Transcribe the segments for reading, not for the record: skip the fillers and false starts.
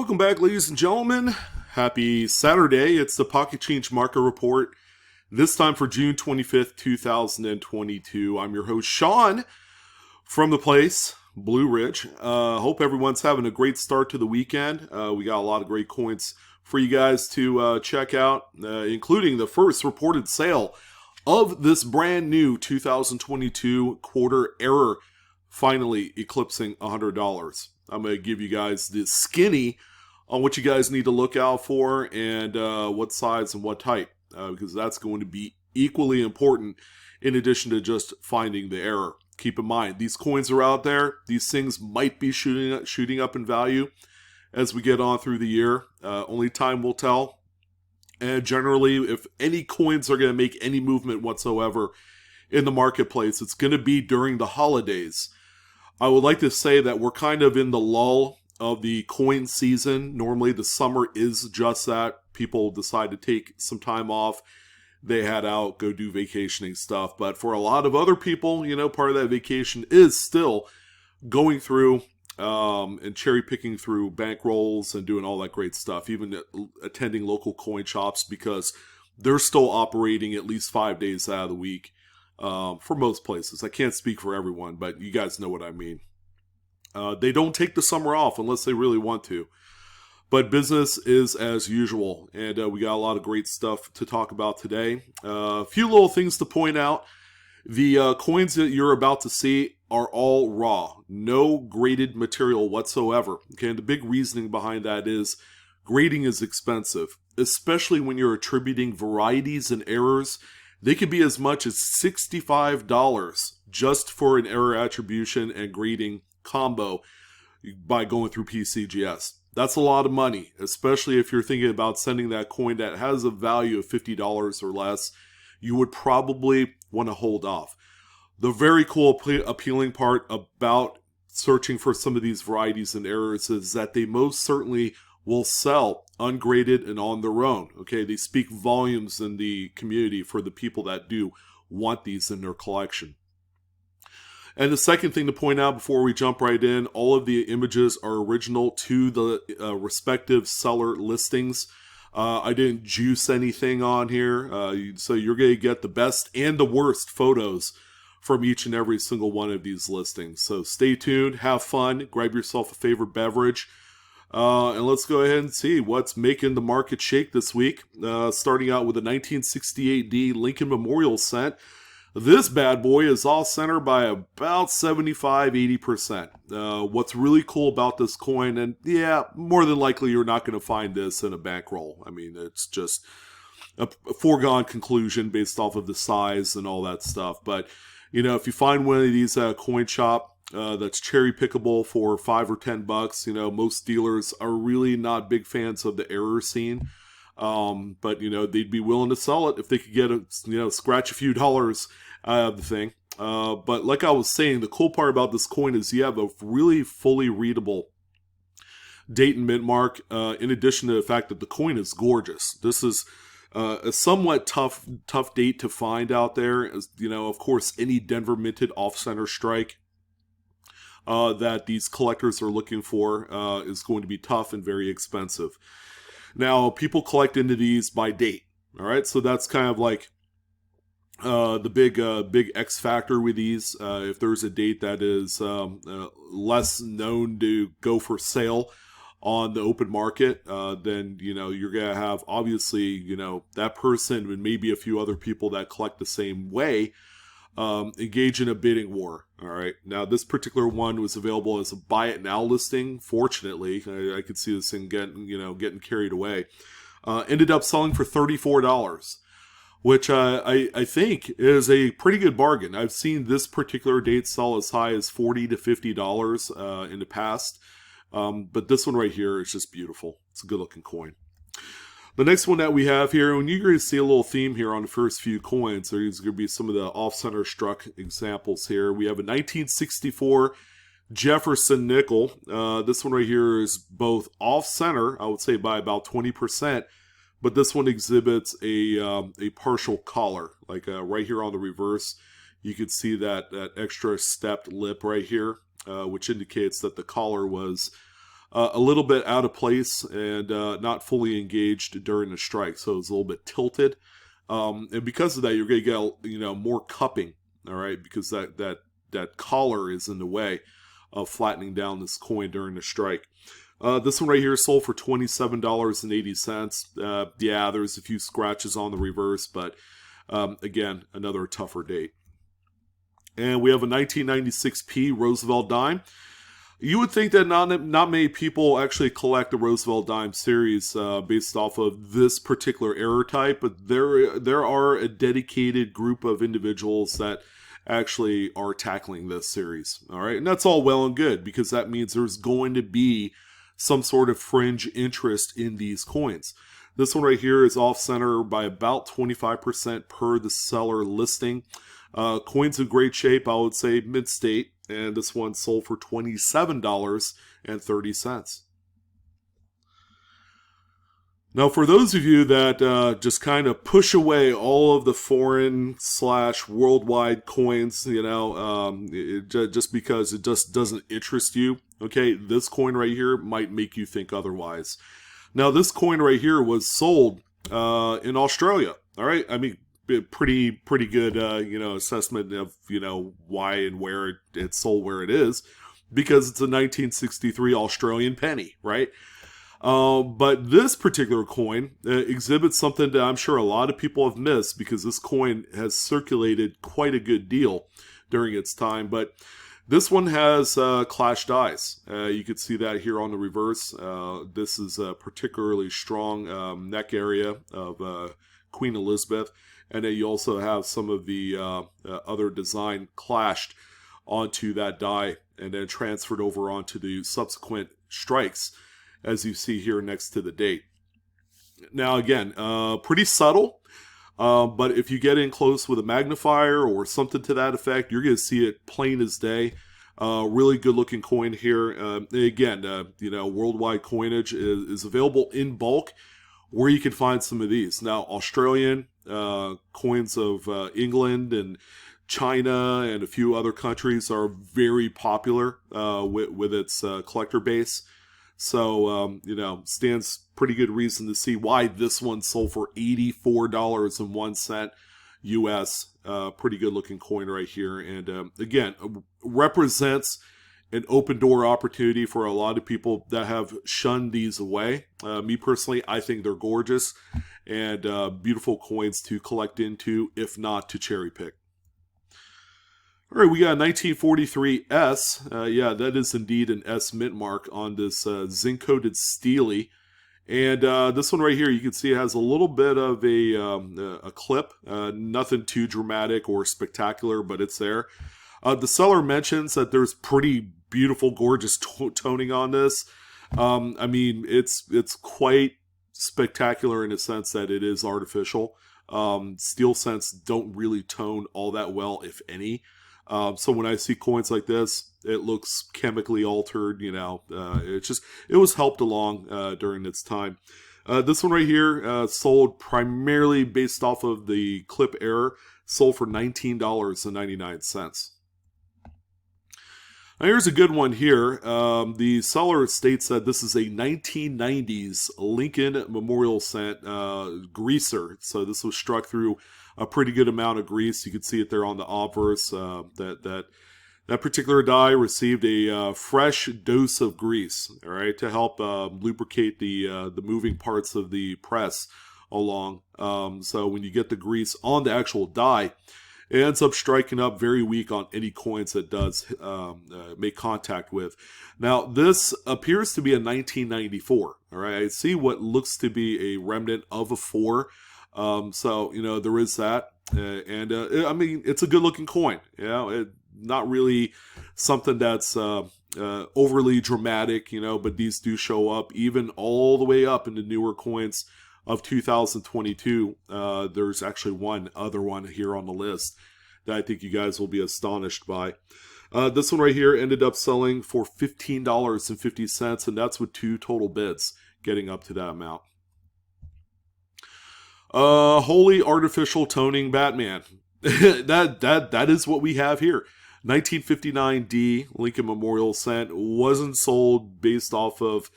Welcome back, ladies and gentlemen. Happy Saturday. It's the Pocket Change Market Report, this time for June 25th, 2022. I'm your host, Sean, from the place, Blue Ridge. Hope everyone's having a great start to the weekend. We got a lot of great coins for you guys to check out, including the first reported sale of this brand new 2022 quarter error, finally eclipsing $100. I'm going to give you guys the skinny on what you guys need to look out for and what size and what type, because that's going to be equally important in addition to just finding the error. Keep in mind, these coins are out there. These things might be shooting up in value as we get on through the year. Only time will tell. And generally, if any coins are going to make any movement whatsoever in the marketplace, it's going to be during the holidays. I would like to say that we're kind of in the lull of the coin season. Normally the summer is just that. People decide to take some time off. They head out, go do vacationing stuff. But for a lot of other people, part of that vacation is still going through and cherry picking through bankrolls and doing all that great stuff. Even attending local coin shops because they're still operating at least 5 days out of the week. For most places. I can't speak for everyone, but you guys know what I mean. They don't take the summer off unless they really want to. But business is as usual, and we got a lot of great stuff to talk about today. A few little things to point out. The coins that you're about to see are all raw. No graded material whatsoever. Okay, and the big reasoning behind that is grading is expensive, especially when you're attributing varieties and errors. They could be as much as $65 just for an error attribution and grading combo by going through PCGS. That's a lot of money, especially if you're thinking about sending that coin that has a value of $50 or less. You would probably want to hold off. The very cool, appealing part about searching for some of these varieties and errors is that they most certainly will sell ungraded and on their own. Okay, they speak volumes in the community for the people that do want these in their collection. And the second thing to point out before we jump right in, all of the images are original to the respective seller listings. I didn't juice anything on here, so you're going to get the best and the worst photos from each and every single one of these listings. So stay tuned, have fun, grab yourself a favorite beverage, and let's go ahead and see what's making the market shake this week. Starting out with a 1968D Lincoln Memorial cent. This bad boy is off center by about 75-80%. What's really cool about this coin, and yeah, more than likely you're not going to find this in a bankroll. I mean, it's just a foregone conclusion based off of the size and all that stuff. But, if you find one of these coin shop that's cherry pickable for $5 or $10, most dealers are really not big fans of the error scene. But they'd be willing to sell it if they could get scratch a few dollars out of the thing. But like I was saying, the cool part about this coin is you have a really fully readable date and mint mark, in addition to the fact that the coin is gorgeous. This is a somewhat tough date to find out there. Of course, any Denver minted off-center strike that these collectors are looking for is going to be tough and very expensive. Now, people collect into these by date, all right? So that's kind of like the big X factor with these. If there's a date that is less known to go for sale on the open market, then, you're going to have, obviously, that person and maybe a few other people that collect the same way engage in a bidding war. All right. Now, this particular one was available as a buy it now listing. Fortunately, I could see this thing getting carried away. Ended up selling for $34, which I think is a pretty good bargain. I've seen this particular date sell as high as $40 to $50 in the past. But this one right here is just beautiful. It's a good looking coin. The next one that we have here, and you're going to see a little theme here on the first few coins. There's going to be some of the off-center struck examples here. We have a 1964 Jefferson nickel. This one right here is both off-center, I would say by about 20%, but this one exhibits a partial collar. Like right here on the reverse, you can see that extra stepped lip right here, which indicates that the collar was a little bit out of place and not fully engaged during the strike, so it's a little bit tilted. And because of that, you're going to get more cupping, all right, because that collar is in the way of flattening down this coin during the strike. This one right here sold for $27.80. Yeah, there's a few scratches on the reverse, but again, another tougher date. And we have a 1996p Roosevelt dime. You would think that not many people actually collect the Roosevelt dime series based off of this particular error type, but there are a dedicated group of individuals that actually are tackling this series. All right, and that's all well and good because that means there's going to be some sort of fringe interest in these coins. This one right here is off center by about 25% per the seller listing. Coin's in great shape, I would say mid-state, and this one sold for $27.30. Now, for those of you that just kind of push away all of the foreign/worldwide coins, just because it just doesn't interest you, okay, this coin right here might make you think otherwise. Now, this coin right here was sold in Australia, all right? I mean, pretty good, assessment of, why and where it's sold where it is, because it's a 1963 Australian penny, right? But this particular coin exhibits something that I'm sure a lot of people have missed because this coin has circulated quite a good deal during its time. But this one has clashed dies. You can see that here on the reverse. This is a particularly strong neck area of Queen Elizabeth. And then you also have some of the other design clashed onto that die and then transferred over onto the subsequent strikes, as you see here next to the date. Now, again, pretty subtle, but if you get in close with a magnifier or something to that effect, you're going to see it plain as day. Really good looking coin here. Again, worldwide coinage is available in bulk where you can find some of these. Now, Australian coins of England and China and a few other countries are very popular with its collector base. So, stands pretty good reason to see why this one sold for $84.01 US. Pretty good looking coin right here. And again, represents an open door opportunity for a lot of people that have shunned these away. Me personally, I think they're gorgeous and beautiful coins to collect into, if not to cherry pick. All right, we got a 1943 S. Yeah, that is indeed an S mint mark on this zinc-coated Steely. And this one right here, you can see it has a little bit of a clip. Nothing too dramatic or spectacular, but it's there. The seller mentions that there's pretty beautiful, gorgeous toning on this. I mean, it's quite spectacular in a sense that it is artificial. Steel scents don't really tone all that well, if any. So when I see coins like this, it looks chemically altered, it was helped along during its time. This one right here sold primarily based off of the clip error, sold for $19.99. Now here's a good one here. The seller states that this is a 1990s Lincoln Memorial Scent greaser. So this was struck through a pretty good amount of grease. You can see it there on the obverse. That particular die received a fresh dose of grease, all right, to help lubricate the moving parts of the press along. So when you get the grease on the actual die, it ends up striking up very weak on any coins that does make contact with. Now, this appears to be a 1994. All right, I see what looks to be a remnant of a 4. So, there is that. I mean, it's a good-looking coin. Not really something that's overly dramatic, but these do show up even all the way up in the newer coins of 2022. There's actually one other one here on the list that I think you guys will be astonished by. This one right here ended up selling for $15.50, and that's with 2 total bids getting up to that amount. Wholly artificial toning Batman. that is what we have here. 1959D Lincoln Memorial Cent wasn't sold based off of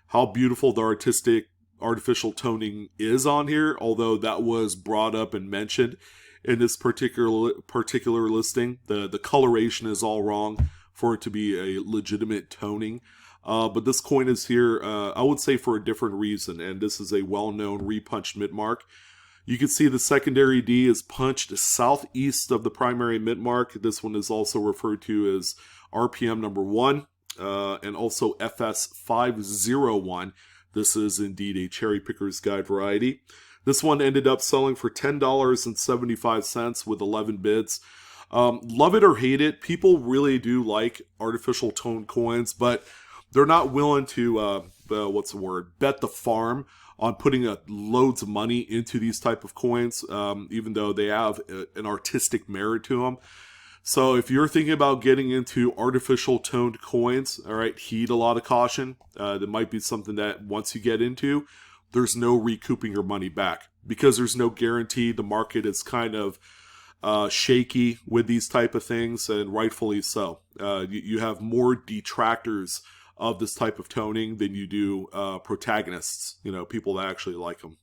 how beautiful the artificial toning is on here, although that was brought up and mentioned in this particular listing. The coloration is all wrong for it to be a legitimate toning. But this coin is here, I would say, for a different reason, and this is a well-known repunched mint mark. You can see the secondary D is punched southeast of the primary mint mark. This one is also referred to as RPM number 1, and also FS501. This is indeed a Cherry Picker's Guide variety. This one ended up selling for $10.75 with 11 bids. Love it or hate it, people really do like artificial tone coins, but they're not willing to, bet the farm on putting loads of money into these type of coins, even though they have an artistic merit to them. So if you're thinking about getting into artificial toned coins, all right, heed a lot of caution. That might be something that once you get into, there's no recouping your money back, because there's no guarantee. The market is kind of shaky with these type of things, and rightfully so. You have more detractors of this type of toning than you do protagonists, people that actually like them.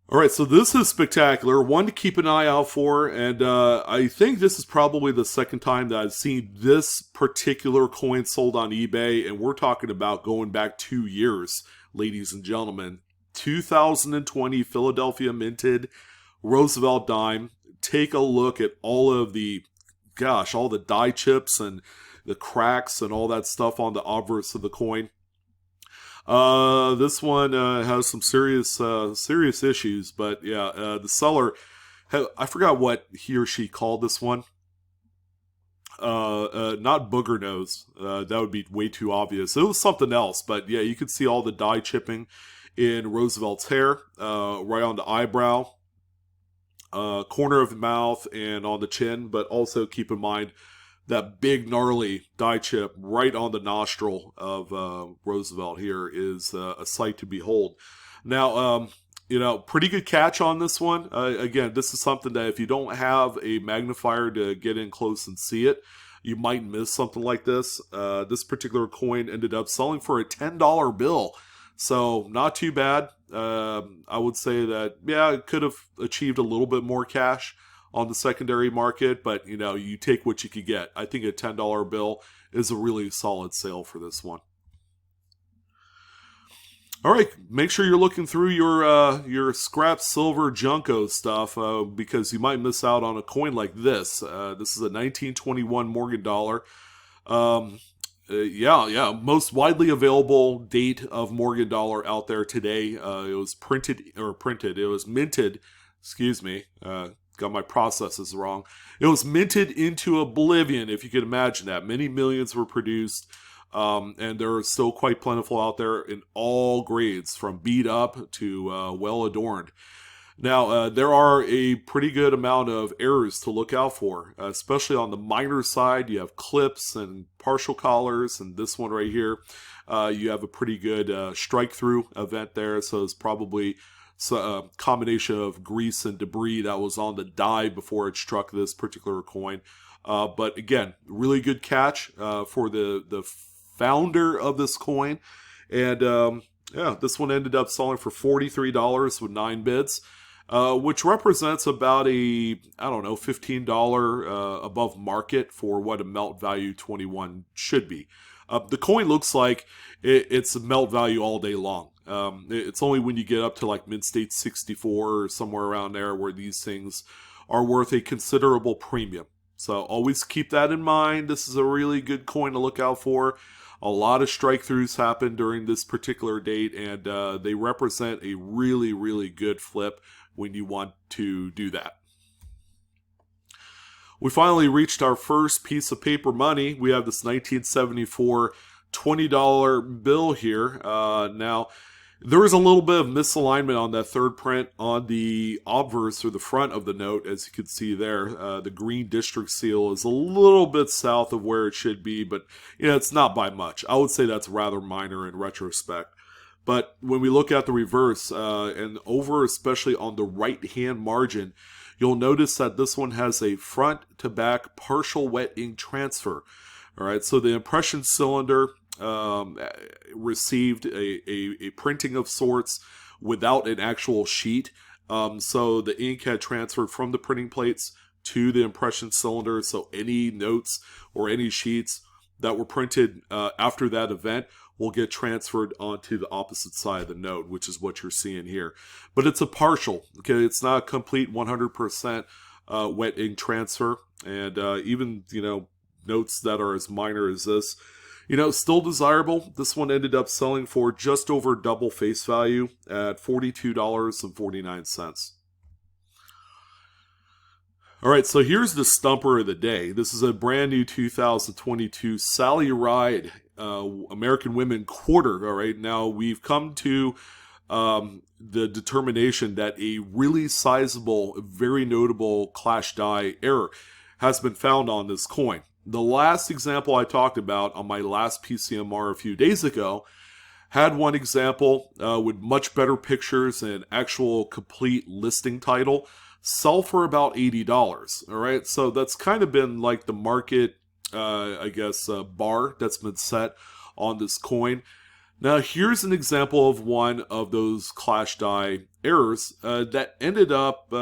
All right, so this is spectacular. One to keep an eye out for, and I think this is probably the second time that I've seen this particular coin sold on eBay, and we're talking about going back 2 years, ladies and gentlemen. 2020 Philadelphia minted Roosevelt dime. Take a look at all the die chips and the cracks and all that stuff on the obverse of the coin. This one has some serious issues, but yeah, the seller, I forgot what he or she called this one. Not booger nose. That would be way too obvious. It was something else, but yeah, you could see all the die chipping in Roosevelt's hair, right on the eyebrow, corner of the mouth, and on the chin. But also keep in mind that big gnarly die chip right on the nostril of Roosevelt here is a sight to behold. Now, pretty good catch on this one. Again, this is something that if you don't have a magnifier to get in close and see it, you might miss something like this. This particular coin ended up selling for a $10 bill. So not too bad. I would say that, yeah, it could have achieved a little bit more cash on the secondary market, but you take what you could get. I think a $10 bill is a really solid sale for this one. All right, make sure you're looking through your scrap silver Junko stuff, because you might miss out on a coin like this. This is a 1921 Morgan dollar. Most widely available date of Morgan dollar out there today. It was it was minted, excuse me, got my processes wrong. It was minted into oblivion, if you can imagine that. Many millions were produced, and they're still quite plentiful out there in all grades, from beat up to well adorned. Now, there are a pretty good amount of errors to look out for, especially on the minor side. You have clips and partial collars, and this one right here, you have a pretty good strike-through event there, so it's probably a combination of grease and debris that was on the die before it struck this particular coin. But again, really good catch for the founder of this coin. And this one ended up selling for $43 with 9 bids. Which represents about a, $15 above market for what a melt value 21 should be. The coin looks like it's a melt value all day long. It's only when you get up to like mint state 64 or somewhere around there where these things are worth a considerable premium. So always keep that in mind. This is a really good coin to look out for. A lot of strike-throughs happen during this particular date, and they represent a really, really good flip when you want to do that. We finally reached our first piece of paper money. We have this 1974 $20 bill here. Now, there is a little bit of misalignment on that third print on the obverse, or the front of the note, as you can see there. The green district seal is a little bit south of where it should be, but it's not by much. I would say that's rather minor in retrospect. But when we look at the reverse, and over especially on the right-hand margin, you'll notice that this one has a front to back partial wet ink transfer. All right, so the impression cylinder received a printing of sorts without an actual sheet. So the ink had transferred from the printing plates to the impression cylinder. So any notes or any sheets that were printed after that event will get transferred onto the opposite side of the note, which is what you're seeing here. But it's a partial, okay? It's not a complete 100% wet ink transfer. And even, notes that are as minor as this, still desirable. This one ended up selling for just over double face value at $42.49. All right, so here's the stumper of the day. This is a brand new 2022 Sally Ride American Women Quarter. All right, now we've come to the determination that a really sizable, very notable clash die error has been found on this coin. The last example I talked about on my last PCMR a few days ago had one example with much better pictures and actual complete listing title sell for about $80. All right, so that's kind of been like the market, bar that's been set on this coin. Now, here's an example of one of those clash die errors that ended up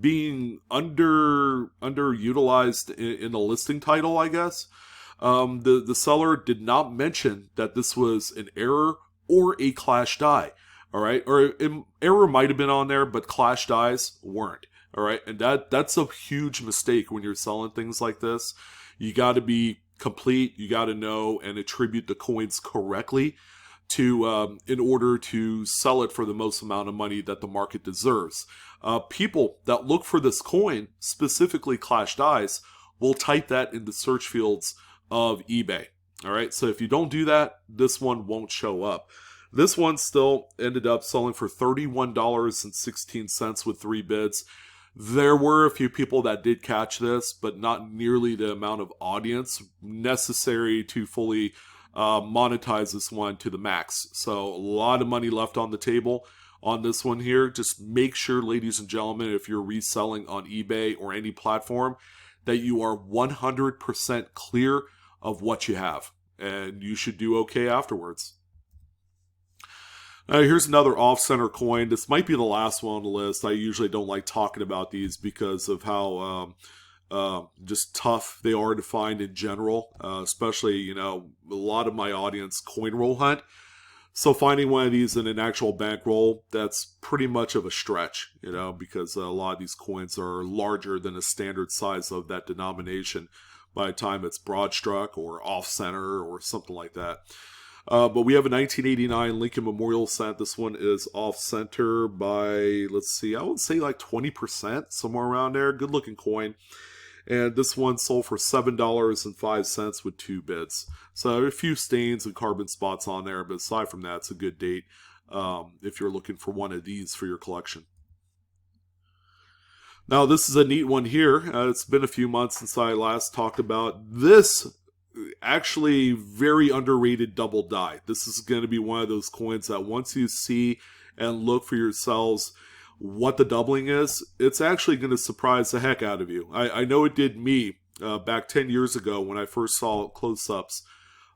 being underutilized in the listing title, I guess. The seller did not mention that this was an error or a clash die. All right, or error might have been on there, but clash dies weren't. All right, and that's a huge mistake when you're selling things like this. You got to be complete. You got to know and attribute the coins correctly to in order to sell it for the most amount of money that the market deserves. People that look for this coin, specifically clash dies, will type that in the search fields of eBay. All right, so if you don't do that, this one won't show up. This one still ended up selling for $31.16 with 3 bids. There were a few people that did catch this, but not nearly the amount of audience necessary to fully monetize this one to the max. So a lot of money left on the table on this one here. Just make sure, ladies and gentlemen, if you're reselling on eBay or any platform, that you are 100% clear of what you have. And you should do okay afterwards. Here's another off-center coin. This might be the last one on the list. I usually don't like talking about these because of how just tough they are to find in general, especially, a lot of my audience coin roll hunt. So finding one of these in an actual bankroll, that's pretty much of a stretch, because a lot of these coins are larger than a standard size of that denomination by the time it's broad struck or off-center or something like that. But we have a 1989 Lincoln Memorial cent. This one is off-center by, I would say like 20%, somewhere around there. Good-looking coin. And this one sold for $7.05 with 2 bids. So a few stains and carbon spots on there, but aside from that, it's a good date if you're looking for one of these for your collection. Now, this is a neat one here. It's been a few months since I last talked about this. Actually, very underrated double die. This is going to be one of those coins that once you see and look for yourselves what the doubling is, it's actually going to surprise the heck out of you. I know it did me back 10 years ago when I first saw close-ups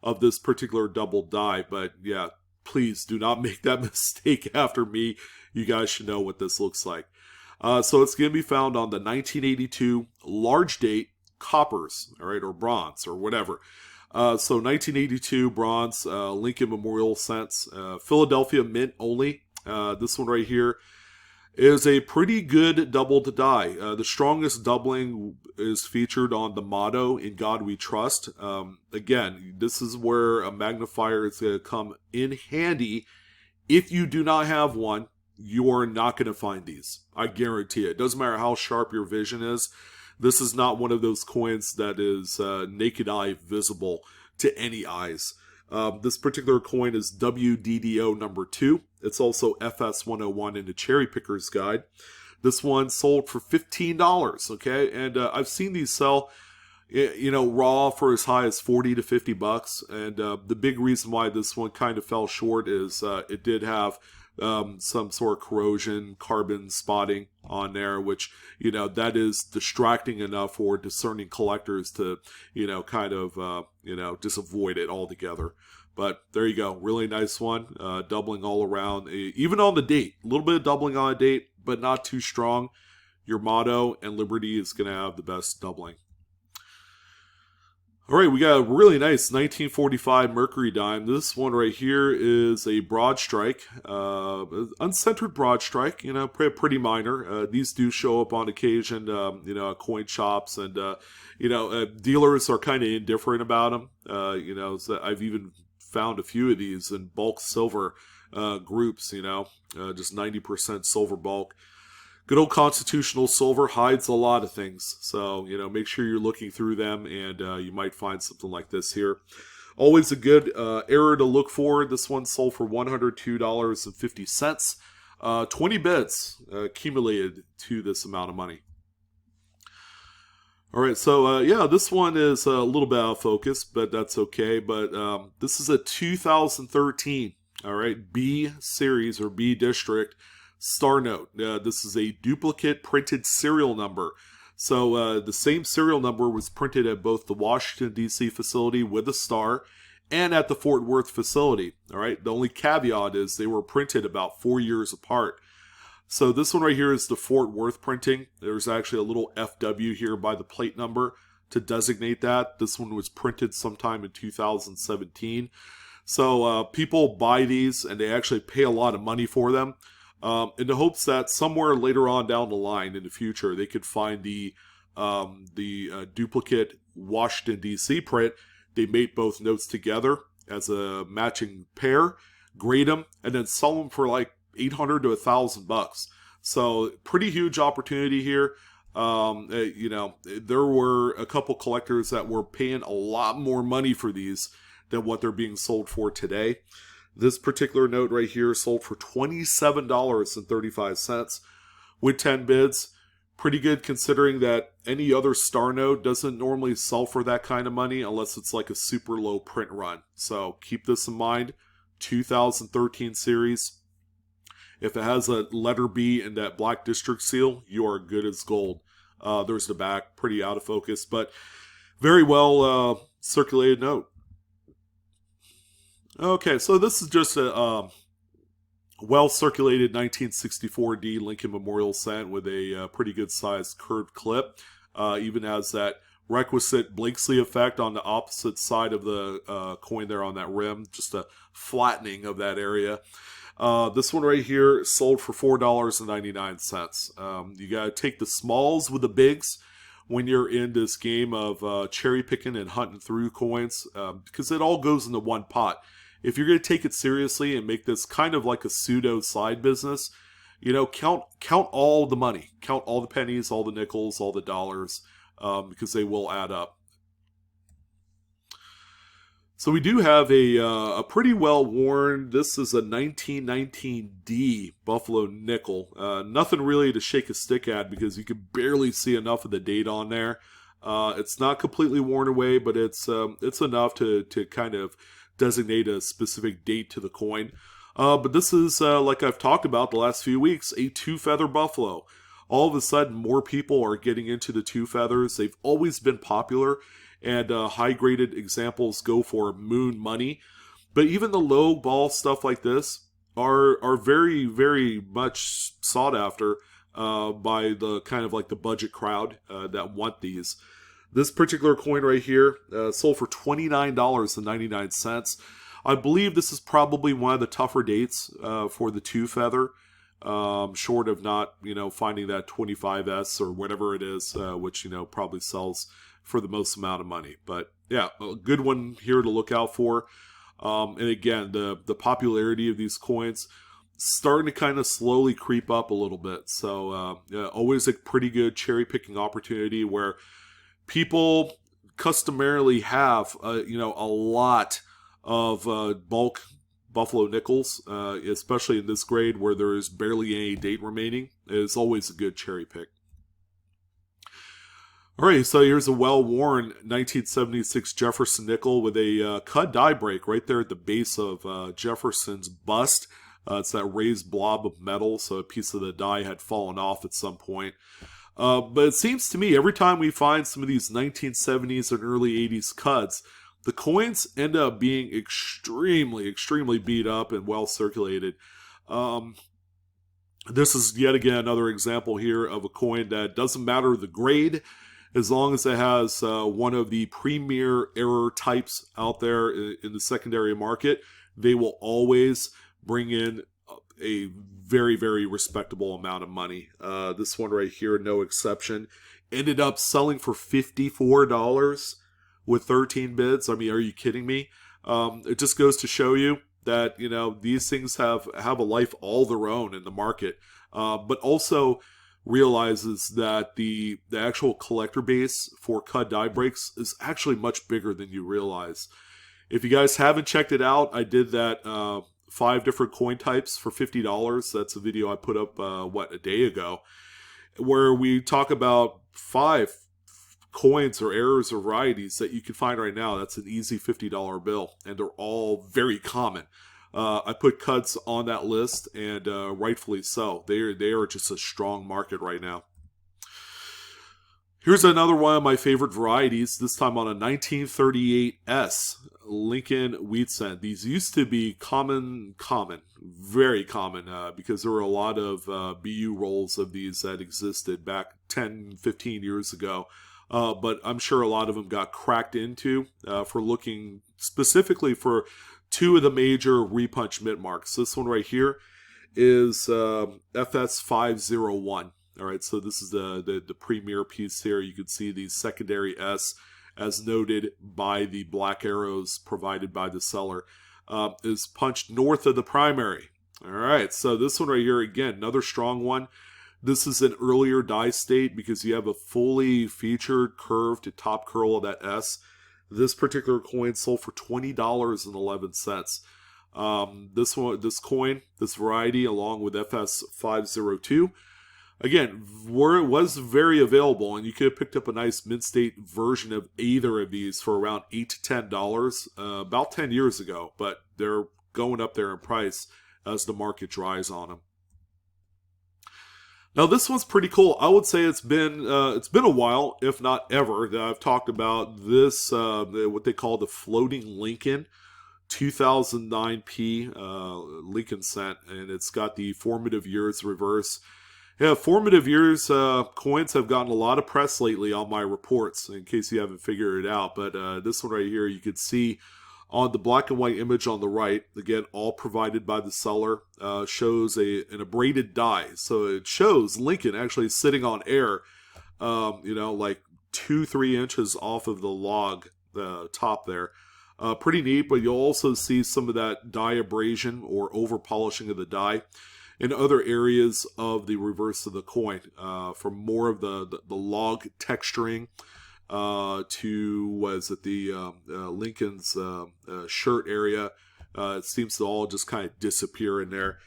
of this particular double die. But yeah, please do not make that mistake after me. You guys should know what this looks like. So it's going to be found on the 1982 large date coppers, all right, or bronze or whatever. So 1982 bronze, Lincoln Memorial cents, Philadelphia mint only. This one right here is a pretty good double to die. The strongest doubling is featured on the motto, "In God We Trust." Again, this is where a magnifier is going to come in handy. If you do not have one, you are not going to find these. I guarantee it. It doesn't matter how sharp your vision is. This is not one of those coins that is naked eye visible to any eyes. This particular coin is WDDO number 2. It's also FS101 in the Cherry Picker's Guide. This one sold for $15, okay? And I've seen these sell, raw for as high as $40 to $50. And the big reason why this one kind of fell short is it did have some sort of corrosion, carbon spotting on there, which, that is distracting enough for discerning collectors to, kind of, just avoid it altogether. But there you go. Really nice one. Doubling all around. Even on the date. A little bit of doubling on a date, but not too strong. Your motto and Liberty is going to have the best doubling. All right, we got a really nice 1945 Mercury dime. This one right here is a broad strike, uncentered broad strike, pretty minor. These do show up on occasion, coin shops, and, dealers are kind of indifferent about them. So I've even found a few of these in bulk silver groups, just 90% silver bulk. Good old constitutional silver hides a lot of things. So, make sure you're looking through them, and you might find something like this here. Always a good error to look for. This one sold for $102.50. 20 bids accumulated to this amount of money. All right, so this one is a little bit out of focus, but that's okay. But this is a 2013, all right, B series or B district star note. This is a duplicate printed serial number. So the same serial number was printed at both the Washington, D.C. facility with a star and at the Fort Worth facility. All right, the only caveat is they were printed about 4 years apart. So this one right here is the Fort Worth printing. There's actually a little FW here by the plate number to designate that. This one was printed sometime in 2017. So people buy these and they actually pay a lot of money for them. In the hopes that somewhere later on down the line in the future, they could find the duplicate Washington, D.C. print. They mate both notes together as a matching pair, grade them, and then sell them for like $800 to $1,000. So pretty huge opportunity here. There were a couple collectors that were paying a lot more money for these than what they're being sold for today. This particular note right here sold for $27.35 with 10 bids. Pretty good considering that any other star note doesn't normally sell for that kind of money unless it's like a super low print run. So keep this in mind. 2013 series. If it has a letter B in that black district seal, you are good as gold. There's the back, pretty out of focus, but very well circulated note. Okay, so this is just a well-circulated 1964 D Lincoln Memorial cent with a pretty good-sized curved clip. Even has that requisite Blakesley effect on the opposite side of the coin there on that rim, just a flattening of that area. This one right here sold for $4.99. You got to take the smalls with the bigs when you're in this game of cherry picking and hunting through coins, because it all goes into one pot. If you're going to take it seriously and make this kind of like a pseudo side business, count all the money, count all the pennies, all the nickels, all the dollars, because they will add up. So we do have a pretty well worn, this is a 1919D Buffalo nickel. Nothing really to shake a stick at because you can barely see enough of the date on there. It's not completely worn away, but it's enough to kind of designate a specific date to the coin. But this is, like I've talked about the last few weeks, a two-feather buffalo. All of a sudden, more people are getting into the two feathers. They've always been popular, and high-graded examples go for moon money. But even the low ball stuff like this are very, very much sought after by the kind of like the budget crowd that want these. This particular coin right here sold for $29.99. I believe this is probably one of the tougher dates for the two feather, short of not, finding that 25S or whatever it is, which, probably sells for the most amount of money. But yeah, a good one here to look out for. And again, the popularity of these coins starting to kind of slowly creep up a little bit. So always a pretty good cherry picking opportunity where people customarily have, a lot of bulk Buffalo nickels, especially in this grade where there is barely any date remaining. It's always a good cherry pick. All right, so here's a well-worn 1976 Jefferson nickel with a cut die break right there at the base of Jefferson's bust. It's that raised blob of metal, so a piece of the die had fallen off at some point. But it seems to me every time we find some of these 1970s and early 80s cuts, the coins end up being extremely, extremely beat up and well circulated. This is yet again another example here of a coin that doesn't matter the grade, as long as it has one of the premier error types out there in the secondary market, they will always bring in a very, very respectable amount of money. This one right here, no exception, ended up selling for $54 with 13 bids. I mean, are you kidding me? It just goes to show you that, you know, these things have a life all their own in the market, but also realizes that the actual collector base for cut die breaks is actually much bigger than you realize. If you guys haven't checked it out, I did that 5 different coin types for $50. That's a video I put up, a day ago, where we talk about 5 coins or errors or varieties that you can find right now. That's an easy $50 bill, and they're all very common. I put cuts on that list, and rightfully so. They are just a strong market right now. Here's another one of my favorite varieties, this time on a 1938S Lincoln wheat cent. These used to be very common, because there were a lot of BU rolls of these that existed back 10, 15 years ago. But I'm sure a lot of them got cracked into for looking specifically for 2 of the major repunch mint marks. This one right here is FS501. All right, so this is the premier piece here. You can see the secondary S, as noted by the black arrows provided by the seller, is punched north of the primary. All right, so this one right here, again, another strong one. This is an earlier die state because you have a fully featured curved top curl of that S. This particular coin sold for $20.11. This coin, this variety, along with FS502, again, where it was very available, and you could have picked up a nice mint state version of either of these for around $8 to $10 about 10 years ago, but they're going up there in price as the market dries on them. Now this one's pretty cool. I would say it's been a while, if not ever, that I've talked about this, what they call the floating Lincoln 2009P Lincoln cent, and it's got the formative years reverse. Yeah, formative years coins have gotten a lot of press lately on my reports, in case you haven't figured it out. But this one right here, you can see on the black and white image on the right, again, all provided by the seller, shows an abraded die. So it shows Lincoln actually sitting on air, like 2-3 inches off of the log top there. Pretty neat, but you'll also see some of that die abrasion or over polishing of the die in other areas of the reverse of the coin, from more of the log texturing to the Lincoln's shirt area. It seems to all just kind of disappear in there.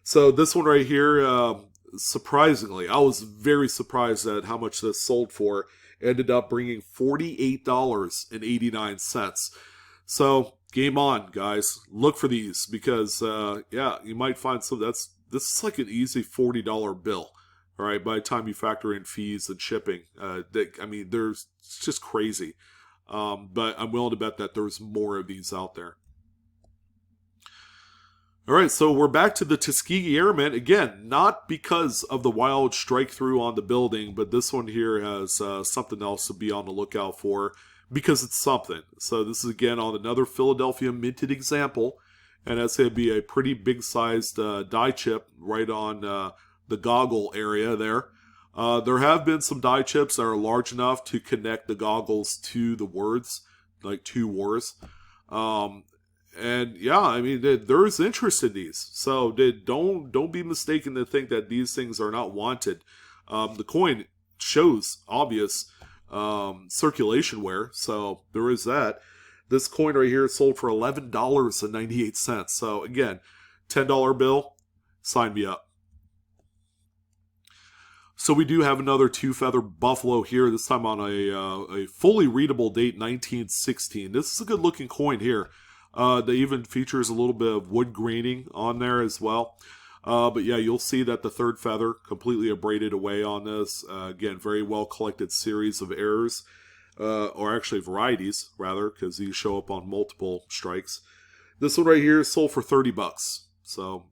So this one right here, surprisingly, I was very surprised at how much this sold for. Ended up bringing $48.89. So game on, guys. Look for these because, you might find some this is like an easy $40 bill. All right, by the time you factor in fees and shipping, it's just crazy. But I'm willing to bet that there's more of these out there. All right, so we're back to the Tuskegee Airmen. Again, not because of the wild strike through on the building, but this one here has something else to be on the lookout for because it's something. So this is again on another Philadelphia minted example, and that's going to be a pretty big-sized die chip right on the goggle area there. There have been some die chips that are large enough to connect the goggles to the words, like 2 wars. And yeah, I mean, there is interest in these. So don't be mistaken to think that these things are not wanted. The coin shows obvious circulation wear, so there is that. This coin right here sold for $11.98. So again, $10 bill, sign me up. So we do have another 2-feather buffalo here, this time on a fully readable date, 1916. This is a good looking coin here. They even features a little bit of wood graining on there as well. But yeah, you'll see that the third feather completely abraded away on this. Again, very well collected series of errors, or actually varieties rather, because these show up on multiple strikes. This one right here is sold for $30. So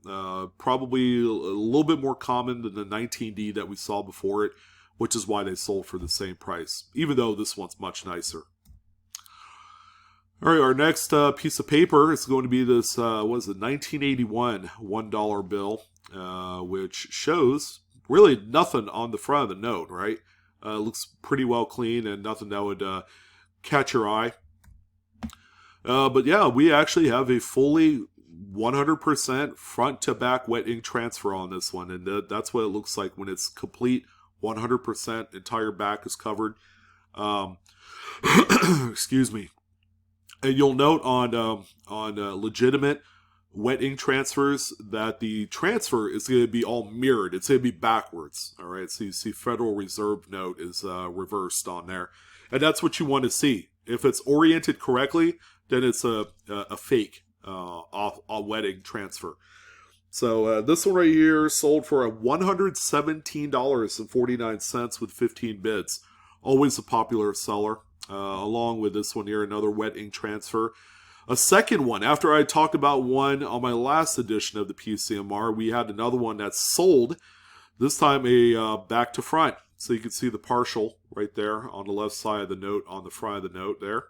probably a little bit more common than the 19D that we saw before it, which is why they sold for the same price, even though this one's much nicer. All right, our next piece of paper is going to be this, what is it, 1981 $1 bill, which shows really nothing on the front of the note, right? Looks pretty well clean and nothing that would catch your eye. But yeah, we actually have a fully 100% front to back wet ink transfer on this one, and that's what it looks like when it's complete. 100% entire back is covered. Excuse me. And you'll note on legitimate wet ink transfers that the transfer is going to be all mirrored. It's going to be backwards. All right, so you see Federal Reserve note is reversed on there, and that's what you want to see. If it's oriented correctly, then it's a fake wet ink transfer. So this one right here sold for a $117.49 with 15 bids. Always a popular seller. Along with this one here, another wet ink transfer. A second one, after I talked about one on my last edition of the PCMR, we had another one that sold, this time a back to front. So you can see the partial right there on the left side of the note, on the front of the note there.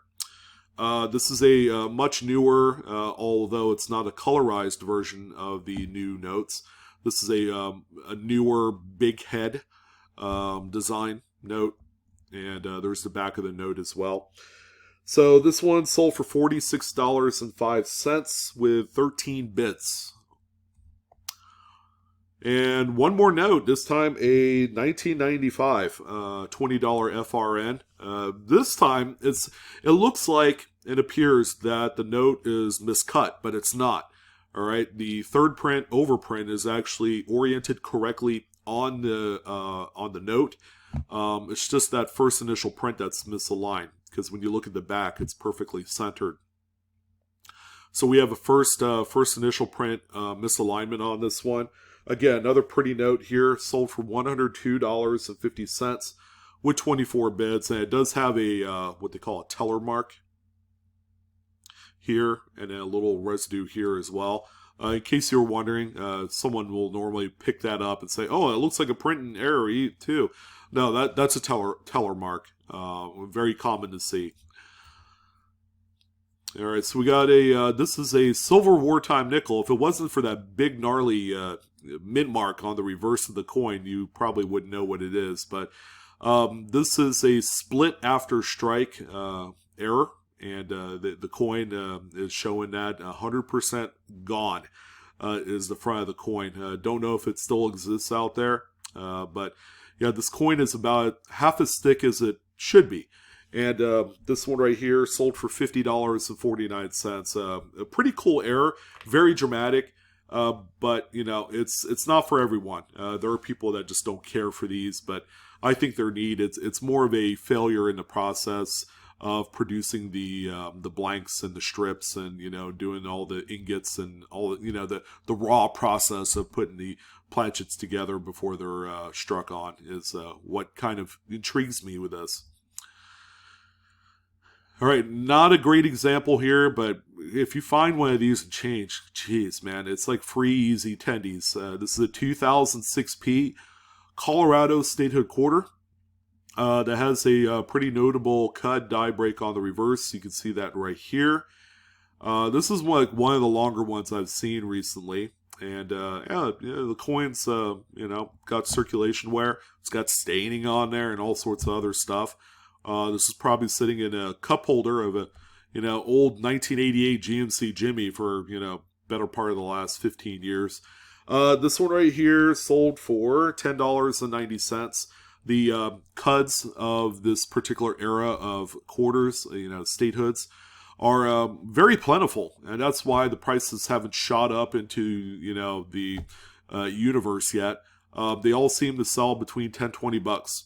This is a much newer, although it's not a colorized version of the new notes. This is a newer big head design note. And there's the back of the note as well. So this one sold for $46.05 with 13 bits. And one more note, this time a 1995 $20 FRN. This time it looks like it appears that the note is miscut, but it's not. All right, the third print overprint is actually oriented correctly on the note. It's just that first initial print that's misaligned, because when you look at the back, it's perfectly centered. So we have a first initial print misalignment on this one. Again, another pretty note here, sold for $102.50 with 24 bids, and it does have a what they call a teller mark here, and a little residue here as well. In case you were wondering, someone will normally pick that up and say, "Oh, it looks like a printing error too." No, that's a teller mark. Very common to see. All right, so we got this is a silver wartime nickel. If it wasn't for that big gnarly mint mark on the reverse of the coin, you probably wouldn't know what it is. But this is a split after strike error, and the coin is showing that 100% gone is the front of the coin. Don't know if it still exists out there, but yeah, this coin is about half as thick as it should be. And this one right here sold for $50.49. A pretty cool error, very dramatic, but you know it's not for everyone. There are people that just don't care for these, but I think they're neat. It's more of a failure in the process of producing the blanks and the strips, and you know doing all the ingots and all the raw process of putting the planchets together before they're struck on is what kind of intrigues me with this. All right, not a great example here, but if you find one of these and change, geez, man, it's like free easy tendies. This is a 2006P Colorado statehood quarter that has a pretty notable cut die break on the reverse. You can see that right here. This is one of the longer ones I've seen recently. And yeah, the coin's got circulation wear. It's got staining on there and all sorts of other stuff. This is probably sitting in a cup holder of a old 1988 GMC Jimmy for better part of the last 15 years. This one right here sold for $10.90. The cuds of this particular era of quarters, statehoods, are very plentiful, and that's why the prices haven't shot up into the universe yet. They all seem to sell between $10-$20,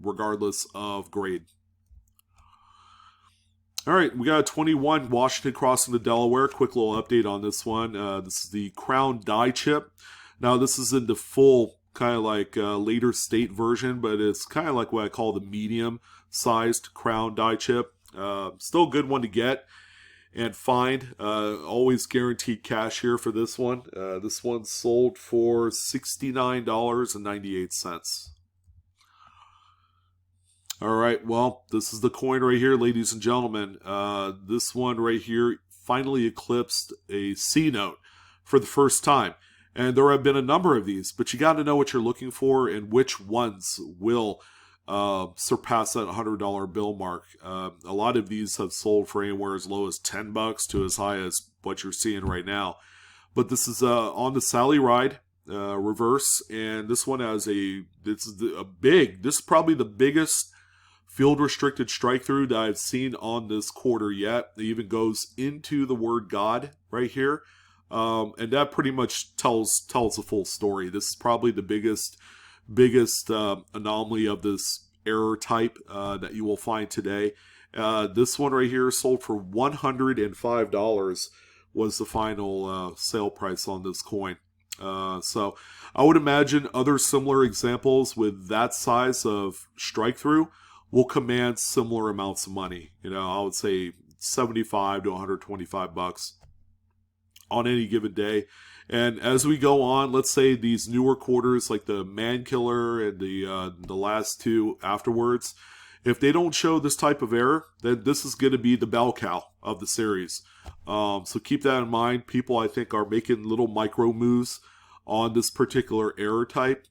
regardless of grade. All right, we got a 21 Washington crossing the Delaware. Quick little update on this one. This is the Crown die chip. Now, this is in the full kind of like later state version, but it's kind of like what I call the medium-sized Crown die chip. Still a good one to get and find. Always guaranteed cash here for this one. This one sold for $69.98. All right, well, this is the coin right here, ladies and gentlemen. This one right here finally eclipsed a C note for the first time. And there have been a number of these, but you got to know what you're looking for and which ones will surpass that $100 bill mark. A lot of these have sold for anywhere as low as $10 to as high as what you're seeing right now. But this is on the Sally Ride reverse, and this one has this is probably the biggest field restricted strike through that I've seen on this quarter yet. It even goes into the word God right here. And that pretty much tells the full story. This is probably the biggest anomaly of this error type that you will find today. This one right here sold for $105 was the final sale price on this coin. So I would imagine other similar examples with that size of strike through will command similar amounts of money. You know, I would say $75 to $125 on any given day. And as we go on, let's say these newer quarters like the Man Killer and the last two afterwards, if they don't show this type of error, then this is going to be the bell cow of the series. So keep that in mind. People, I think, are making little micro moves on this particular error type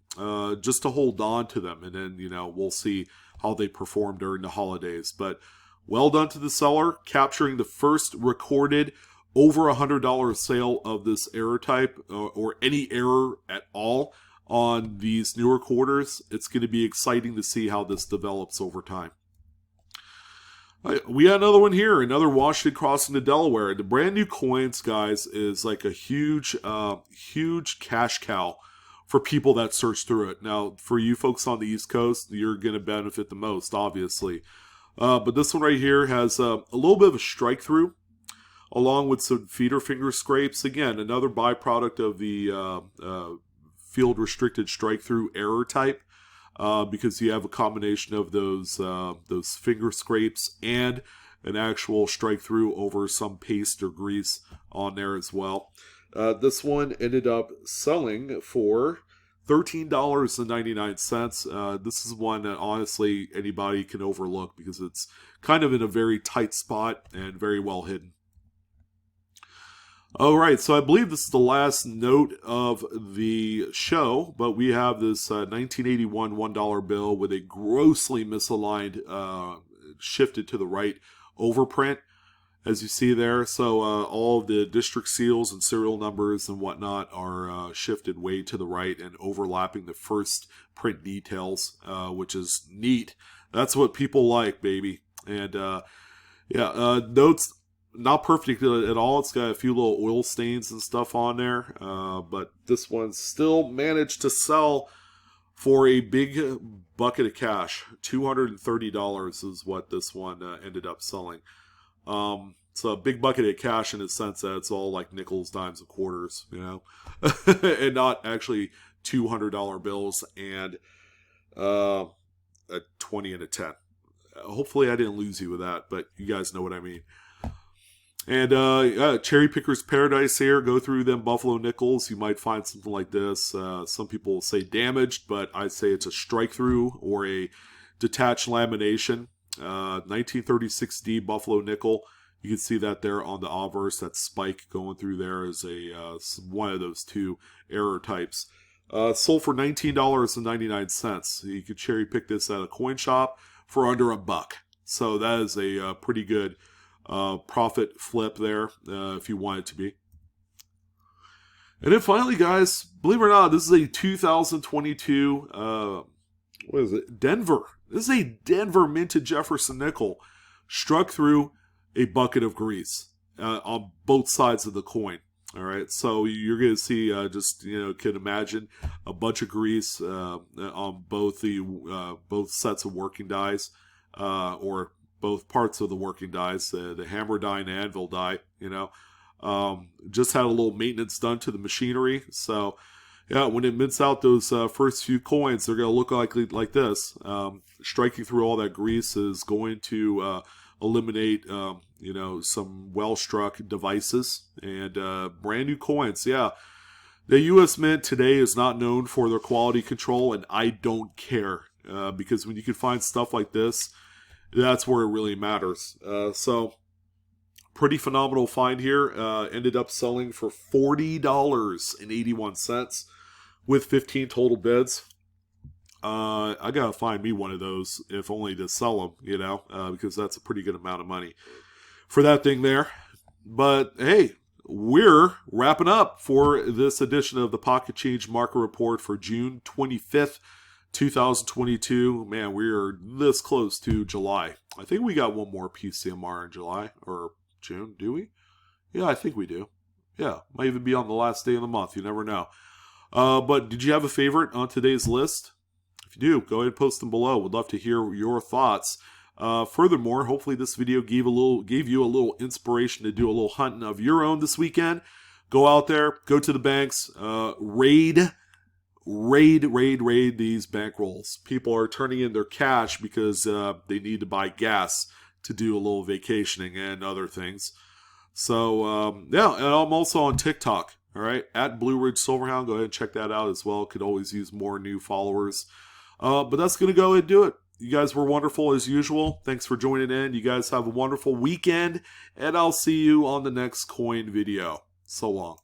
just to hold on to them. And then, you know, we'll see how they perform during the holidays. But well done to the seller, capturing the first recorded over $100 sale of this error type or any error at all on these newer quarters. It's going to be exciting to see how this develops over time. We got another one here, another Washington crossing to Delaware. The brand new coins, guys, is like a huge cash cow for people that search through it. Now, for you folks on the East Coast, you're going to benefit the most, obviously. But this one right here has a little bit of a strike through, along with some feeder finger scrapes. Again, another byproduct of the field restricted strike through error type, because you have a combination of those finger scrapes and an actual strike through over some paste or grease on there as well. This one ended up selling for $13.99. This is one that honestly anybody can overlook because it's kind of in a very tight spot and very well hidden. All right, so I believe this is the last note of the show, but we have this 1981 $1 bill with a grossly misaligned, shifted to the right overprint, as you see there. So all of the district seals and serial numbers and whatnot are shifted way to the right and overlapping the first print details, which is neat. That's what people like, baby. And notes. Not perfect at all. It's got a few little oil stains and stuff on there. But this one still managed to sell for a big bucket of cash. $230 is what this one ended up selling. So a big bucket of cash in the sense that it's all like nickels, dimes, and quarters, you know, and not actually $200 bills and a 20 and a 10. Hopefully I didn't lose you with that, but you guys know what I mean. And Cherry Picker's Paradise here. Go through them Buffalo nickels. You might find something like this. Some people say damaged, but I say it's a strike through or a detached lamination. 1936D Buffalo nickel. You can see that there on the obverse. That spike going through there is one of those two error types. Sold for $19.99. You could cherry pick this at a coin shop for under $1. So that is a pretty good profit flip there, if you want it to be. And then finally, guys, believe it or not, this is a 2022, what is it? Denver. This is a Denver minted Jefferson nickel struck through a bucket of grease on both sides of the coin. All right, so you're going to see can imagine a bunch of grease on both sets of working dies, or both parts of the working dies, the hammer die and the anvil die, just had a little maintenance done to the machinery. So, yeah, when it mints out those first few coins, they're going to look like this. Striking through all that grease is going to eliminate, some well-struck devices and brand new coins. Yeah, the U.S. Mint today is not known for their quality control, and I don't care because when you can find stuff like this, that's where it really matters. So, pretty phenomenal find here. Ended up selling for $40.81 with 15 total bids. I gotta find me one of those, if only to sell them, because that's a pretty good amount of money for that thing there. But hey, we're wrapping up for this edition of the Pocket Change Market Report for June 25th, 2022. Man, we are this close to July. I think we got one more PCMR in July or June, do we? Yeah, I think we do. Yeah, might even be on the last day of the month. You never know. But did you have a favorite on today's list? If you do, go ahead and post them below. We'd love to hear your thoughts. Furthermore, hopefully this video gave you a little inspiration to do a little hunting of your own this weekend. Go out there, go to the banks, raid these bankrolls. People are turning in their cash because they need to buy gas to do a little vacationing and other things. So, yeah, and I'm also on TikTok, all right, at BlueRidgeSilverhound. Go ahead and check that out as well. Could always use more new followers. But that's going to go ahead and do it. You guys were wonderful as usual. Thanks for joining in. You guys have a wonderful weekend, and I'll see you on the next coin video. So long.